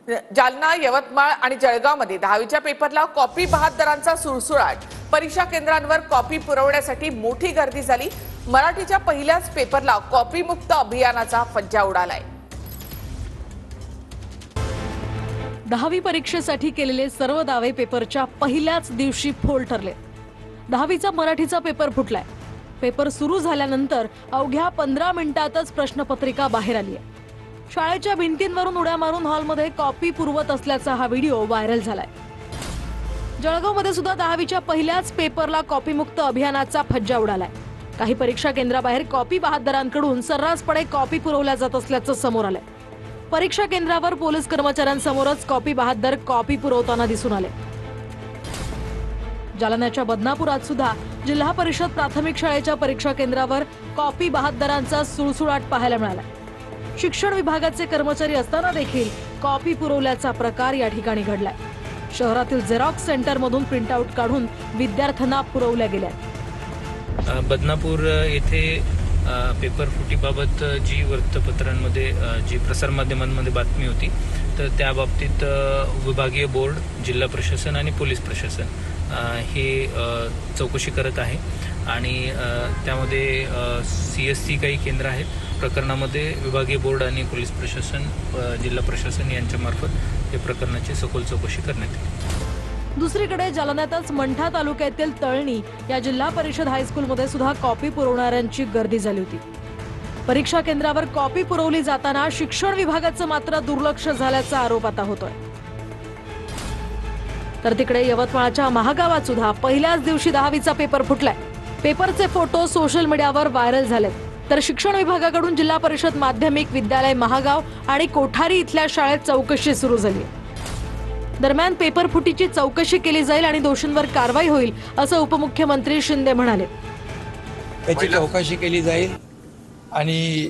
जालना, यवतमाळ आणि जळगावमध्ये 10वीच्या पेपरला कॉपी बहाद्दरांचा सुळसुळाट। परीक्षा केंद्रांवर कॉपी पुरवण्यासाठी मोठी गर्दी झाली। मराठीच्या पहिल्याच पेपरला कॉपी मुक्त अभियानाचा फज्जा उडालाय। 10वी परीक्षेसाठी केलेले सर्व दावे पेपरच्या पहिल्याच दिवशी फोल ठरले। 10वीचा मराठीचा पेपर फुटलाय। पेपर सुरू झाल्यानंतर अवघ्या 15 मिनिटातच प्रश्नपत्रिका बाहेर आली आहे। शाळेच्या भिंतींवरून उड्या मारून हॉलमध्ये कॉपी पुरवत असल्याचा हा व्हिडिओ व्हायरल झालाय। जळगावमध्ये सुद्धा 10वीच्या पहिल्याच पेपरला कॉपी मुक्त अभियानाचा फज्जा उडालाय। काही परीक्षा केंद्राबाहेर कॉपी बहाद्दरांकडून सर्रासपणे कॉपी पुरवल्या जात असल्याचं समोर आलंय। परीक्षा केंद्रावर पोलीस कर्मचाऱ्यांसमोरच कॉपी बहाद्दर कॉपी पुरवताना दिसून आले। जालन्याच्या बदनापुरात सुद्धा जिल्हा परिषद प्राथमिक शाळेच्या परीक्षा केंद्रावर कॉपी बहाद्दरांचा सुळसुळाट पाहायला मिळाला। शिक्षण विभागाचे कर्मचारी असताना देखील कॉपी पुरवल्याचा प्रकार या ठिकाणी घडलाय। शहरातील झेरॉक्स सेंटरमधून प्रिंटआउट काढून विद्यार्थ्यांना पुरवल्या गेल्या। बदनापूर येथे पेपर फुटीबाबत जी वृत्तपत्रांमध्ये जी प्रसारमाध्यमांमध्ये बातमी होती, तर त्या बाबतीत विभागीय बोर्ड, जिल्हा प्रशासन आणि पोलीस प्रशासन हे चौकशी करत आहे आणि त्यामध्ये CSC काही केंद्र आहेत। प्रकरणामध्ये विभागीय बोर्ड आणि पोलीस प्रशासन, जिल्हा प्रशासन यांच्यामार्फत या प्रकरणाची सखोल चौकशी करण्यात येईल। दुसरीकडे जालन्यातच मंठा तालुक्यातील तळणी या जिल्हा परिषद हायस्कूलमध्ये सुद्धा कॉपी पुरवणाऱ्यांची गर्दी झाली होती। परीक्षा केंद्रावर कॉपी पुरवली जाताना शिक्षण विभागाचं मात्र दुर्लक्ष झाल्याचा आरोप आता होतोय। तर तिकडे यवतमाळच्या महागावात सुद्धा पहिल्याच दिवशी 10वीचा पेपर फुटलाय। पेपरचे फोटो सोशल मीडियावर व्हायरल झालेत। तर शिक्षण विभागाकडून जिल्हा परिषद माध्यमिक विद्यालय महागाव आणि कोठारी इथल्या शाळेत चौकशी सुरू झाली आहे। दरम्यान पेपर फुटीची चौकशी केली जाईल आणि दोषींवर कारवाई होईल असं उपमुख्यमंत्री शिंदे म्हणाले। त्याची चौकशी केली जाईल आणि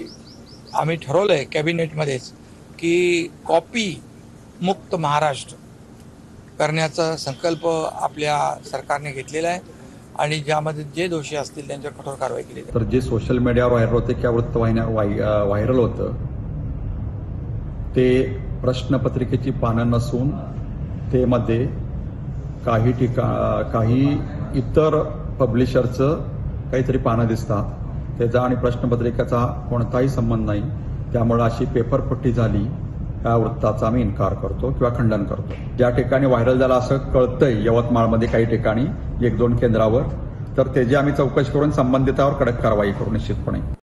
आम्ही ठरवलंय कॅबिनेटमध्येच की कॉपी मुक्त महाराष्ट्र करण्याचा संकल्प आपल्या सरकारने घेतलेला आहे आणि ज्यामध्ये जे दोषी असतील त्यांच्यावर कठोर कारवाई केली जाईल। तर जे सोशल मीडियावर व्हायरल होते किंवा वृत्तवाहिन्या व्हायरल होतं ते प्रश्नपत्रिकेची पानं नसून ते मध्ये काही इतर पब्लिशरचं काहीतरी पानं दिसतात। त्याचा आणि प्रश्नपत्रिकेचा कोणताही संबंध नाही। त्यामुळे अशी पेपरफुटी झाली या वृत्ताचा आम्ही इन्कार करतो किंवा खंडन करतो। ज्या ठिकाणी व्हायरल झाला असं कळतंय यवतमाळमध्ये काही ठिकाणी 1-2 केंद्रावर, तर त्याची आम्ही चौकशी करून संबंधितावर कडक कारवाई करू निश्चितपणे।